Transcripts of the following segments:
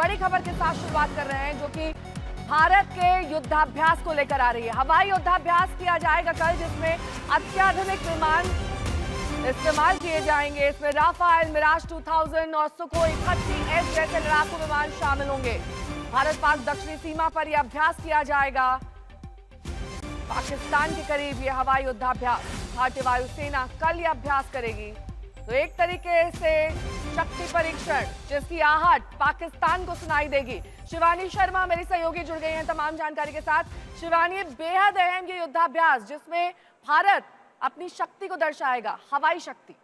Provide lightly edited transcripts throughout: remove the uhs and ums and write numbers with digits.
बड़ी खबर के साथ शुरुआत कर रहे हैं जो कि भारत के युद्धाभ्यास को लेकर आ रही है। हवाई युद्धाभ्यास किया जाएगा कल, जिसमें अत्याधुनिक विमान इस्तेमाल किए जाएंगे। इसमें राफेल, मिराज 2000 और सुखोई 30S जैसे लड़ाकू विमान शामिल होंगे। भारत पाक दक्षिणी सीमा पर यह अभ्यास किया जाएगा। पाकिस्तान के करीब यह हवाई युद्धाभ्यास भारतीय वायुसेना कल यह अभ्यास करेगी। तो एक तरीके से शक्ति परीक्षण जिसकी आहट पाकिस्तान को सुनाई देगी। शिवानी शर्मा मेरी सहयोगी जुड़ गई हैं तमाम जानकारी के साथ। शिवानी, बेहद अहम ये युद्धाभ्यास जिसमें भारत अपनी शक्ति को दर्शाएगा, हवाई शक्ति।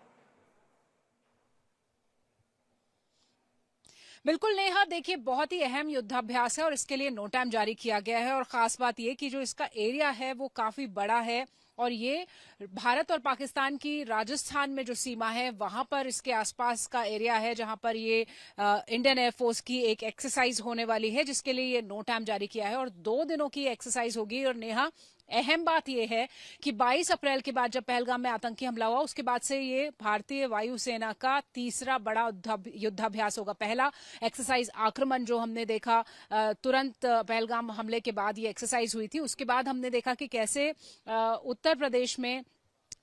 बिल्कुल नेहा, देखिए बहुत ही अहम युद्धाभ्यास है और इसके लिए नो टाइम जारी किया गया है। और खास बात यह कि जो इसका एरिया है वो काफी बड़ा है और ये भारत और पाकिस्तान की राजस्थान में जो सीमा है वहां पर इसके आसपास का एरिया है जहां पर ये इंडियन एयरफोर्स की एक एक्सरसाइज होने वाली है, जिसके लिए ये नो टाइम जारी किया है और 2 दिनों की एक्सरसाइज होगी। और नेहा, अहम बात यह है कि 22 अप्रैल के बाद जब पहलगाम में आतंकी हमला हुआ उसके बाद से ये भारतीय वायुसेना का तीसरा बड़ा युद्धाभ्यास होगा। पहला एक्सरसाइज आक्रमण जो हमने देखा तुरंत पहलगाम हमले के बाद ये एक्सरसाइज हुई थी, उसके बाद हमने देखा कि कैसे उत्तर प्रदेश में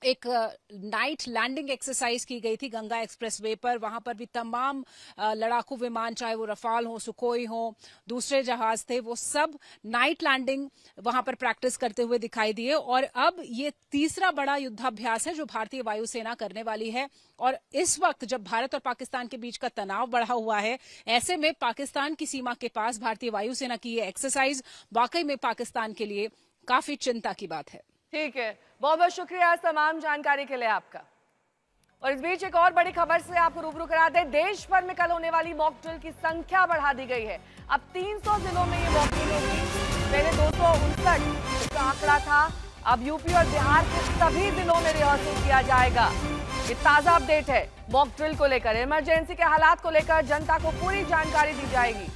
एक नाइट लैंडिंग एक्सरसाइज की गई थी गंगा एक्सप्रेसवे पर। वहां पर भी तमाम लड़ाकू विमान, चाहे वो रफाल हो, सुखोई हो, दूसरे जहाज थे, वो सब नाइट लैंडिंग वहां पर प्रैक्टिस करते हुए दिखाई दिए। और अब ये तीसरा बड़ा युद्धाभ्यास है जो भारतीय वायुसेना करने वाली है। और इस वक्त जब भारत और पाकिस्तान के बीच का तनाव बढ़ा हुआ है, ऐसे में पाकिस्तान की सीमा के पास भारतीय वायुसेना की ये एक्सरसाइज वाकई में पाकिस्तान के लिए काफी चिंता की बात है। ठीक है, बहुत बहुत शुक्रिया इस तमाम जानकारी के लिए आपका। और इस बीच एक और बड़ी खबर से आपको रूबरू करा दें। देश भर में कल होने वाली मॉक ड्रिल की संख्या बढ़ा दी गई है। अब 300 जिलों में ये मॉक ड्रिल होगी। पहले 259 का आंकड़ा था, अब यूपी और बिहार के सभी जिलों में रिहर्सल किया जाएगा। ये ताजा अपडेट है मॉक ड्रिल को लेकर। इमरजेंसी के हालात को लेकर जनता को पूरी जानकारी दी जाएगी।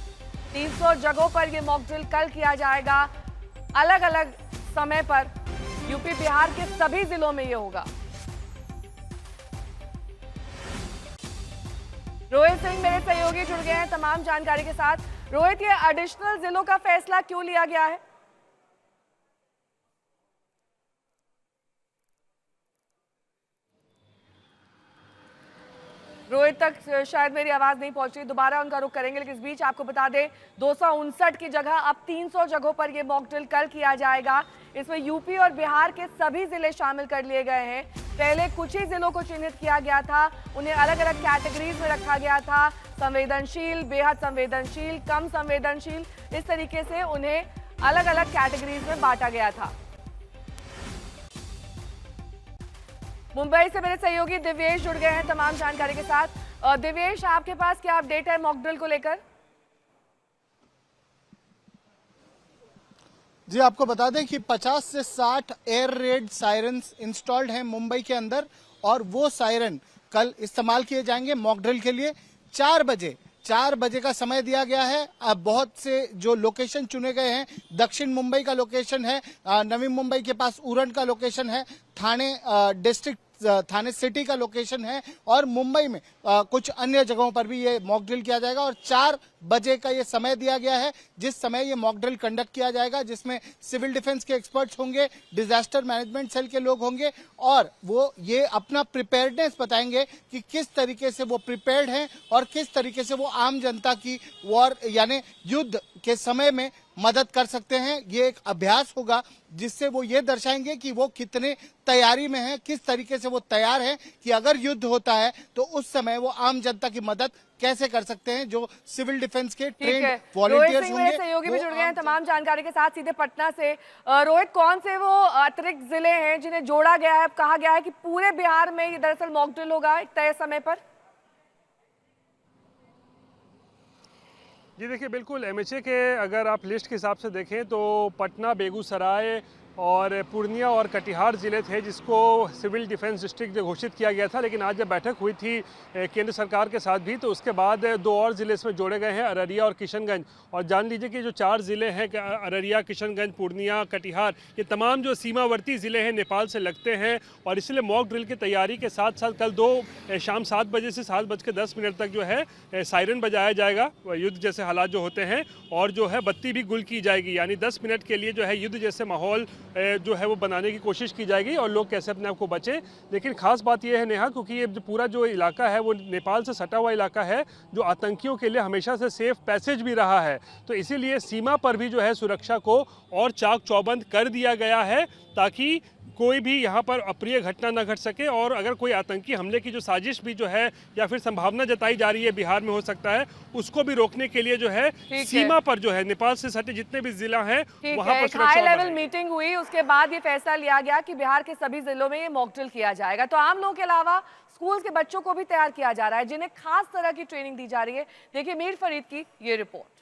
300 जगहों पर यह मॉक ड्रिल कल किया जाएगा, अलग अलग समय पर। यूपी बिहार के सभी जिलों में ये होगा। रोहित सिंह मेरे सहयोगी जुड़ गए हैं तमाम जानकारी के साथ। रोहित, ये एडिशनल जिलों का फैसला क्यों लिया गया है? रोहित तक शायद मेरी आवाज नहीं पहुंच रही, दोबारा उनका रुख करेंगे। लेकिन इस बीच आपको बता दें 259 की जगह अब 300 जगहों पर यह मॉक ड्रिल कल किया जाएगा। इसमें यूपी और बिहार के सभी जिले शामिल कर लिए गए हैं। पहले कुछ ही जिलों को चिन्हित किया गया था, उन्हें अलग अलग कैटेगरीज में रखा गया था। संवेदनशील, बेहद संवेदनशील, कम संवेदनशील, इस तरीके से उन्हें अलग अलग कैटेगरीज में बांटा गया था। मुंबई से मेरे सहयोगी दिव्येश जुड़ गए हैं तमाम जानकारी के साथ। दिव्येश, आपके पास क्या अपडेट है मॉक ड्रिल को लेकर? जी, आपको बता दें कि 50 से 60 एयर रेड सायरन्स इंस्टॉल्ड हैं मुंबई के अंदर और वो सायरन कल इस्तेमाल किए जाएंगे मॉक ड्रिल के लिए। 4 बजे का समय दिया गया है। अब बहुत से जो लोकेशन चुने गए हैं, दक्षिण मुंबई का लोकेशन है, नवी मुंबई के पास उरण का लोकेशन है, ठाणे डिस्ट्रिक्ट थाने सिटी का लोकेशन है और मुंबई में कुछ अन्य जगहों पर भी ये मॉक ड्रिल किया जाएगा। और 4 बजे का ये समय दिया गया है जिस समय ये मॉक ड्रिल कंडक्ट किया जाएगा, जिसमें सिविल डिफेंस के एक्सपर्ट्स होंगे, डिजास्टर मैनेजमेंट सेल के लोग होंगे और वो ये अपना प्रिपेयर्डनेस बताएंगे कि किस तरीके से वो प्रिपेयर्ड हैं और किस तरीके से वो आम जनता की वॉर यानी युद्ध के समय में मदद कर सकते हैं। ये एक अभ्यास होगा जिससे वो ये दर्शाएंगे कि वो कितने तैयारी में हैं, किस तरीके से वो तैयार हैं कि अगर युद्ध होता है तो उस समय वो आम जनता की मदद कैसे कर सकते हैं। जो सिविल डिफेंस के ट्रेंड वॉलंटियर्स होंगे, सहयोगी भी जुड़ गए हैं तमाम जानकारी के साथ सीधे पटना से। रोहित, कौन से वो अतिरिक्त जिले हैं जिन्हें जोड़ा गया है? कहा गया है कि पूरे बिहार में ये दरअसल मॉक ड्रिल होगा एक तय समय पर। जी देखिए, बिल्कुल एमएचए के अगर आप लिस्ट के हिसाब से देखें तो पटना, बेगूसराय और पूर्णिया और कटिहार ज़िले थे जिसको सिविल डिफेंस डिस्ट्रिक्ट घोषित किया गया था। लेकिन आज जब बैठक हुई थी केंद्र सरकार के साथ भी, तो उसके बाद 2 और ज़िले इसमें जोड़े गए हैं, अररिया और किशनगंज। और जान लीजिए कि जो 4 ज़िले हैं, अररिया, किशनगंज, पूर्णिया, कटिहार, ये तमाम जो सीमावर्ती ज़िले हैं नेपाल से लगते हैं। और इसलिए मॉक ड्रिल की तैयारी के साथ साथ कल शाम 7 बजे से 7:10 तक जो है सायरन बजाया जाएगा, युद्ध जैसे हालात जो होते हैं, और जो है बत्ती भी गुल की जाएगी। यानी 10 मिनट के लिए जो है युद्ध जैसे माहौल जो है वो बनाने की कोशिश की जाएगी और लोग कैसे अपने आप को बचें। लेकिन खास बात यह है नेहा, क्योंकि ये पूरा जो इलाका है वो नेपाल से सटा हुआ इलाका है, जो आतंकियों के लिए हमेशा से सेफ पैसेज भी रहा है। तो इसीलिए सीमा पर भी जो है सुरक्षा को और चाक चौबंद कर दिया गया है, ताकि कोई भी यहाँ पर अप्रिय घटना न घट सके। और अगर कोई आतंकी हमले की जो साजिश भी जो है या फिर संभावना जताई जा रही है बिहार में हो सकता है, उसको भी रोकने के लिए जो है सीमा पर जो है नेपाल से सटे जितने भी जिला हैं वहाँ पर सुरक्षा हाई लेवल मीटिंग हुई, उसके बाद ये फैसला लिया गया कि बिहार के सभी जिलों में ये मॉक ड्रिल किया जाएगा। तो आम लोगों के अलावा स्कूल के बच्चों को भी तैयार किया जा रहा है, जिन्हें खास तरह की ट्रेनिंग दी जा रही है। देखिए मीर फरीद की ये रिपोर्ट।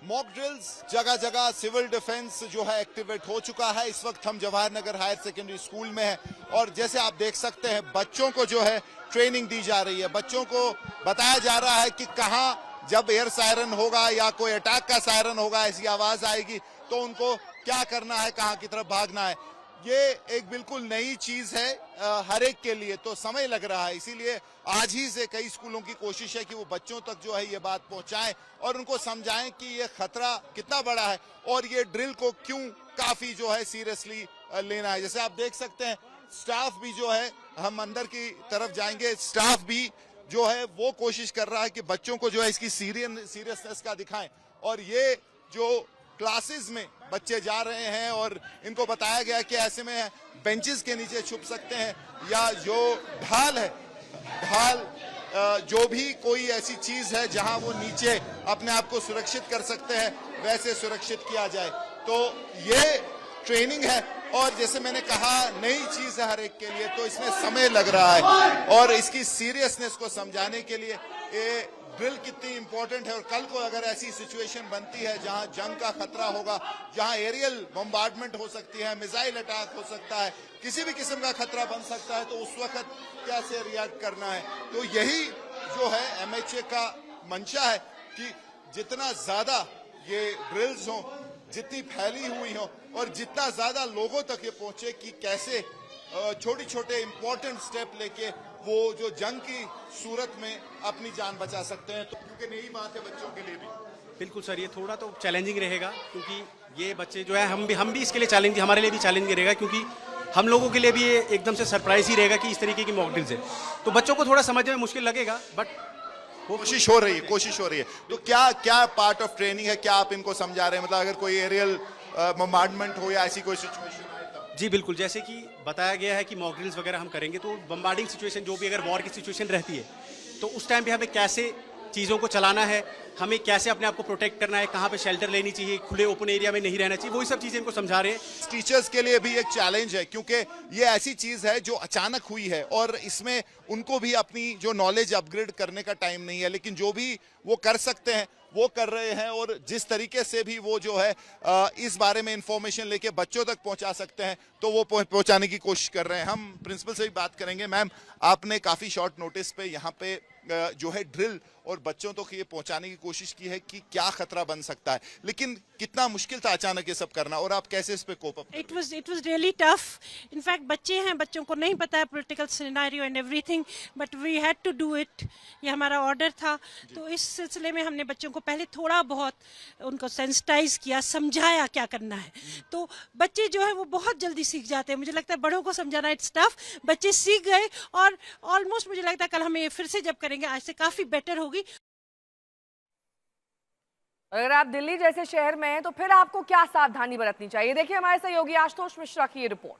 मॉक ड्रिल्स जगह जगह सिविल डिफेंस जो है एक्टिवेट हो चुका है। इस वक्त हम Jawahar Nagar higher secondary school में हैं और जैसे आप देख सकते हैं बच्चों को जो है ट्रेनिंग दी जा रही है। बच्चों को बताया जा रहा है कि कहां जब एयर सायरन होगा या कोई अटैक का सायरन होगा, ऐसी आवाज आएगी तो उनको क्या करना है, कहां की तरफ भागना है। ये एक बिल्कुल नई चीज है हर एक के लिए, तो समय लग रहा है। इसीलिए आज ही से कई स्कूलों की कोशिश है कि वो बच्चों तक जो है ये बात पहुंचाएं और उनको समझाएं कि ये खतरा कितना बड़ा है और ये ड्रिल को क्यों काफी जो है सीरियसली लेना है। जैसे आप देख सकते हैं स्टाफ भी जो है, हम अंदर की तरफ जाएंगे, स्टाफ भी जो है वो कोशिश कर रहा है कि बच्चों को जो है इसकी सीरियसनेस का दिखाएं। और ये जो क्लासेस में बच्चे जा रहे हैं और इनको बताया गया कि ऐसे में बेंचेस के नीचे छुप सकते हैं या जो ढाल है, ढाल जो भी कोई ऐसी चीज है जहां वो नीचे अपने आप को सुरक्षित कर सकते हैं, वैसे सुरक्षित किया जाए। तो ये ट्रेनिंग है और जैसे मैंने कहा नई चीज है हर एक के लिए, तो इसमें समय लग रहा है और इसकी सीरियसनेस को समझाने के लिए ये ड्रिल कितनी इंपॉर्टेंट है। और कल को अगर ऐसी सिचुएशन बनती है जहां जंग का खतरा होगा, जहां एरियल बम्बार्डमेंट हो सकती है, मिसाइल अटैक हो सकता है, किसी भी किस्म का खतरा बन सकता है, तो उस वक्त कैसे रिएक्ट करना है। तो यही जो है MHA का मंशा है कि जितना ज्यादा ये ड्रिल्स हो, जितनी फैली हुई हो और जितना ज्यादा लोगों तक ये पहुंचे कि कैसे छोटे छोटे इंपॉर्टेंट स्टेप लेके वो जो जंग की सूरत में अपनी जान बचा सकते हैं। तो क्योंकि नई बात है बच्चों के लिए भी। बिल्कुल सर, ये थोड़ा तो चैलेंजिंग रहेगा क्योंकि ये बच्चे जो है हम भी इसके लिए चैलेंज, हमारे लिए भी चैलेंजिंग रहेगा क्योंकि हम लोगों के लिए भी ये एकदम से सरप्राइज ही रहेगा कि इस तरीके की मॉक ड्रिल्स है। तो बच्चों को थोड़ा समझने में मुश्किल लगेगा, बट कोशिश हो रही है। तो क्या पार्ट ऑफ ट्रेनिंग है, क्या आप इनको समझा रहे हैं? मतलब अगर कोई एरियल बम्बार्डमेंट हो या ऐसी कोई सिचुएशन? जी बिल्कुल, जैसे कि बताया गया है कि मॉक ड्रिल्स वगैरह हम करेंगे तो बम्बार्डिंग सिचुएशन, जो भी अगर वॉर की सिचुएशन रहती है तो उस टाइम पे हमें कैसे चीज़ों को चलाना है, हमें कैसे अपने आप को प्रोटेक्ट करना है, कहाँ पे शेल्टर लेनी चाहिए, खुले ओपन एरिया में नहीं रहना चाहिए, वही सब चीज़ें इनको समझा रहे हैं। टीचर्स के लिए भी एक चैलेंज है क्योंकि ये ऐसी चीज़ है जो अचानक हुई है और इसमें उनको भी अपनी जो नॉलेज अपग्रेड करने का टाइम नहीं है, लेकिन जो भी वो कर सकते हैं वो कर रहे हैं और जिस तरीके से भी वो जो है इस बारे में इंफॉर्मेशन लेके बच्चों तक पहुंचा सकते हैं तो वो पहुंचाने की कोशिश कर रहे हैं। हम प्रिंसिपल से भी बात करेंगे। मैम, आपने काफी शॉर्ट नोटिस पे यहाँ पे जो है ड्रिल और बच्चों तक ये पहुंचाने की कोशिश की है कि क्या खतरा बन सकता है, लेकिन कितना मुश्किल था अचानक ये सब करना और आप कैसे इस पे cope up? It was really tough. In fact बच्चे हैं, बच्चों को नहीं पता है political scenario and everything, but we had to do it. ये हमारा ऑर्डर था। तो इस सिलसिले में हमने बच्चों को पहले थोड़ा बहुत उनको सेंसिटाइज किया, समझाया क्या करना है। तो बच्चे जो है वो बहुत जल्दी सीख जाते हैं। मुझे लगता है बड़ों को समझाना इट्स टफ, बच्चे सीख गए और ऑलमोस्ट मुझे लगता है कल हम ये फिर से जब करेंगे आज से काफी बेटर होगी। अगर आप दिल्ली जैसे शहर में हैं तो फिर आपको क्या सावधानी बरतनी चाहिए? देखिए हमारे सहयोगी आशुतोष मिश्रा की ये रिपोर्ट।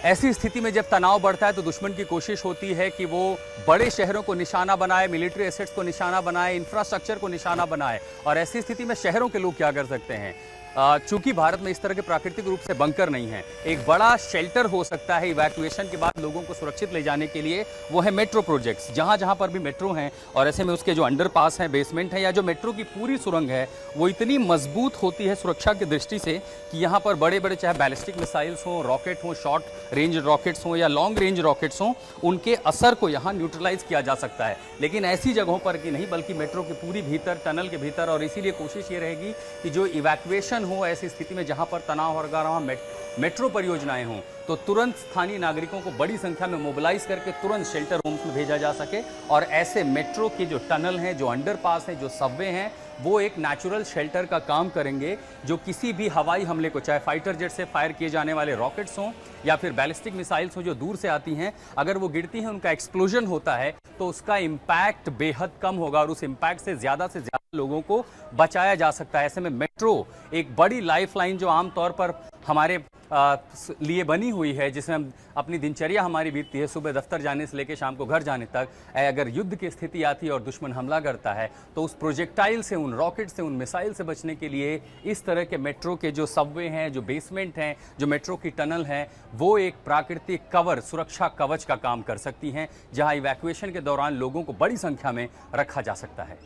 ऐसी स्थिति में जब तनाव बढ़ता है तो दुश्मन की कोशिश होती है कि वो बड़े शहरों को निशाना बनाए, मिलिट्री एसेट्स को निशाना बनाए, इंफ्रास्ट्रक्चर को निशाना बनाए। और ऐसी स्थिति में शहरों के लोग क्या कर सकते हैं? चूंकि भारत में इस तरह के प्राकृतिक रूप से बंकर नहीं है, एक बड़ा शेल्टर हो सकता है इवैक्यूएशन के बाद लोगों को सुरक्षित ले जाने के लिए, वो है मेट्रो प्रोजेक्ट्स। जहां जहां पर भी मेट्रो हैं और ऐसे में उसके जो अंडरपास हैं, बेसमेंट है या जो मेट्रो की पूरी सुरंग है, वो इतनी मजबूत होती है सुरक्षा की दृष्टि से कि यहाँ पर बड़े बड़े चाहे बैलिस्टिक मिसाइल्स हों, रॉकेट हों, शॉर्ट रेंज रॉकेट्स हों या लॉन्ग रेंज रॉकेट्स हों, उनके असर को यहाँ न्यूट्रलाइज किया जा सकता है। लेकिन ऐसी जगहों पर कि नहीं, बल्कि मेट्रो के पूरी भीतर, टनल के भीतर, और इसीलिए कोशिश ये रहेगी कि जो इवैक्यूएशन हो ऐसी स्थिति में जहां पर तनाव और अगर वहां मेट्रो परियोजनाएं हों तो तुरंत स्थानीय नागरिकों को बड़ी संख्या में मोबिलाइज करके तुरंत शेल्टर होम्स में भेजा जा सके। और ऐसे मेट्रो के जो टनल हैं, जो अंडरपास हैं, जो सबवे हैं, वो एक नेचुरल शेल्टर का काम करेंगे, जो किसी भी हवाई हमले को, चाहे फाइटर जेट से फायर किए जाने वाले रॉकेट्स हों या फिर बैलिस्टिक मिसाइल्स हों जो दूर से आती हैं, अगर वो गिरती हैं, उनका एक्सप्लोजन होता है तो उसका इम्पैक्ट बेहद कम होगा और उस इम्पैक्ट से ज्यादा लोगों को बचाया जा सकता है। ऐसे में मेट्रो एक बड़ी लाइफलाइन जो आमतौर पर हमारे लिए बनी हुई है, जिसमें हम अपनी दिनचर्या हमारी बीतती है सुबह दफ्तर जाने से लेकर शाम को घर जाने तक, अगर युद्ध की स्थिति आती है और दुश्मन हमला करता है तो उस प्रोजेक्टाइल से, उन रॉकेट से, उन मिसाइल से बचने के लिए इस तरह के मेट्रो के जो सबवे हैं, जो बेसमेंट हैं, जो मेट्रो की टनल हैं, वो एक प्राकृतिक कवर, सुरक्षा कवच का काम कर सकती हैं, जहां इवैक्यूएशन के दौरान लोगों को बड़ी संख्या में रखा जा सकता है।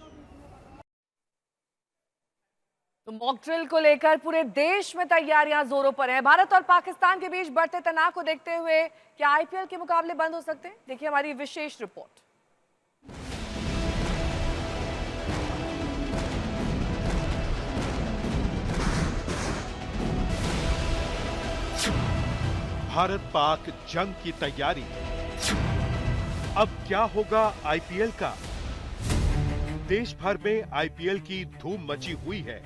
तो मॉक ड्रिल को लेकर पूरे देश में तैयारियां जोरों पर हैं। भारत और पाकिस्तान के बीच बढ़ते तनाव को देखते हुए क्या आईपीएल के मुकाबले बंद हो सकते हैं? देखिए हमारी विशेष रिपोर्ट। भारत पाक जंग की तैयारी। अब क्या होगा आईपीएल का? देश भर में आईपीएल की धूम मची हुई है।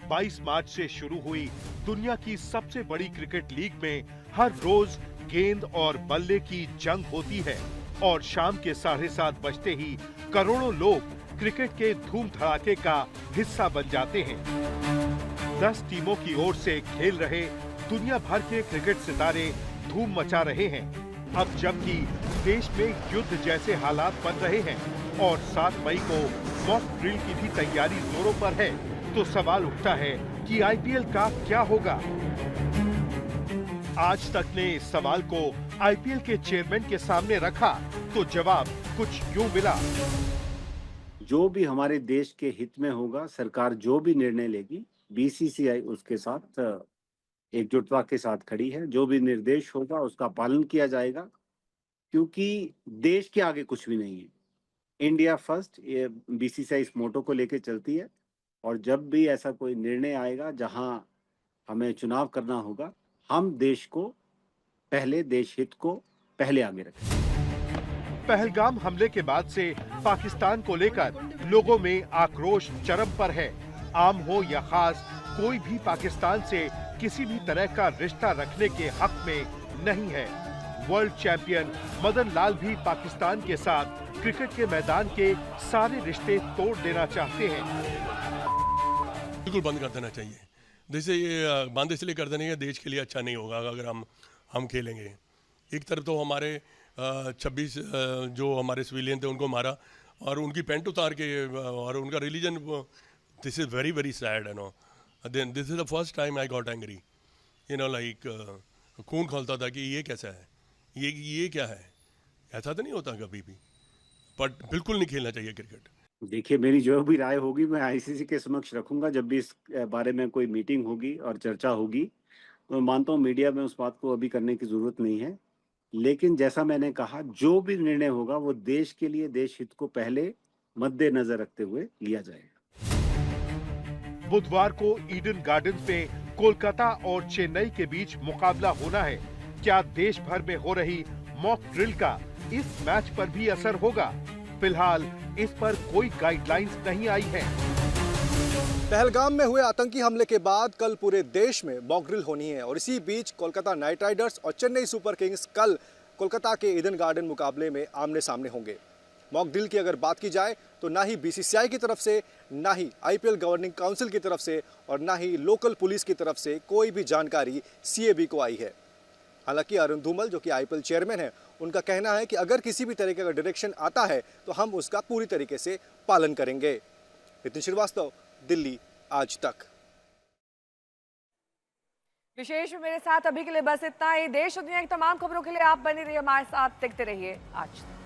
22 मार्च से शुरू हुई दुनिया की सबसे बड़ी क्रिकेट लीग में हर रोज गेंद और बल्ले की जंग होती है और शाम के 7:30 बजते ही करोड़ों लोग क्रिकेट के धूम धड़ाके का हिस्सा बन जाते हैं। 10 टीमों की ओर से खेल रहे दुनिया भर के क्रिकेट सितारे धूम मचा रहे हैं। अब जबकि देश में युद्ध जैसे हालात बन रहे हैं और 7 मई को मॉक ड्रिल की भी तैयारी जोरों पर है, तो सवाल उठता है कि आईपीएल का क्या होगा? आज तक ने इस सवाल को आईपीएल के चेयरमैन के सामने रखा तो जवाब कुछ यूं मिला। जो भी हमारे देश के हित में होगा, सरकार जो भी निर्णय लेगी, बीसीसीआई उसके साथ एकजुटता के साथ खड़ी है। जो भी निर्देश होगा उसका पालन किया जाएगा, क्योंकि देश के आगे कुछ भी नहीं है। इंडिया फर्स्ट, ये बीसीसीआई इस मोटो को लेकर चलती है और जब भी ऐसा कोई निर्णय आएगा जहां हमें चुनाव करना होगा, हम देश को पहले, देश हित को पहले आगे रखें। पहलगाम हमले के बाद से पाकिस्तान को लेकर लोगों में आक्रोश चरम पर है। आम हो या खास, कोई भी पाकिस्तान से किसी भी तरह का रिश्ता रखने के हक में नहीं है। वर्ल्ड चैंपियन मदन लाल भी पाकिस्तान के साथ क्रिकेट के मैदान के सारे रिश्ते तोड़ देना चाहते हैं। बिल्कुल बंद कर देना चाहिए। जैसे ये बंद इसलिए कर देने का, देश के लिए अच्छा नहीं होगा अगर हम खेलेंगे। एक तरफ तो हमारे 26 जो हमारे सिविलियन थे उनको मारा और उनकी पैंट उतार के और उनका religion, this is very very sad, you know. Then this is the first time I got angry, you know, like खून खोलता था कि ये कैसा है, ये क्या है। ऐसा तो नहीं होता कभी भी, बट बिल्कुल नहीं खेलना चाहिए क्रिकेट। देखिए, मेरी जो भी राय होगी मैं आईसीसी के समक्ष रखूंगा। जब भी इस बारे में कोई मीटिंग होगी और चर्चा होगी, तो मैं मानता हूँ मीडिया में उस बात को अभी करने की जरूरत नहीं है। लेकिन जैसा मैंने कहा, जो भी निर्णय होगा वो देश के लिए, देश हित को पहले मद्देनजर रखते हुए लिया जाएगा। बुधवार को ईडन गार्डन्स में कोलकाता और चेन्नई के बीच मुकाबला होना है। क्या देश भर में हो रही मॉक ड्रिल का इस मैच पर भी असर होगा? फिलहाल इस पर कोई गाइडलाइंस नहीं आई है। पहलगाम में हुए आतंकी हमले के बाद कल पूरे देश में मॉक ड्रिल होनी है और इसी बीच कोलकाता नाइट राइडर्स और चेन्नई सुपर किंग्स कल कोलकाता के ईडन गार्डन मुकाबले में आमने सामने होंगे। मॉक ड्रिल की अगर बात की जाए तो ना ही बीसीसीआई की तरफ से, ना ही आईपीएल गवर्निंग काउंसिल की तरफ से और ना ही लोकल पुलिस की तरफ से कोई भी जानकारी सीएबी को आई है। हालांकि अरुण धूमल, जो कि आईपीएल चेयरमैन है, उनका कहना है कि अगर किसी भी तरीके का डायरेक्शन आता है तो हम उसका पूरी तरीके से पालन करेंगे। नितिन श्रीवास्तव, दिल्ली आज तक। विशेष में मेरे साथ अभी के लिए बस इतना ही। देश और दुनिया की तमाम खबरों के लिए आप बने रहिए हमारे साथ, देखते रहिए आज तक।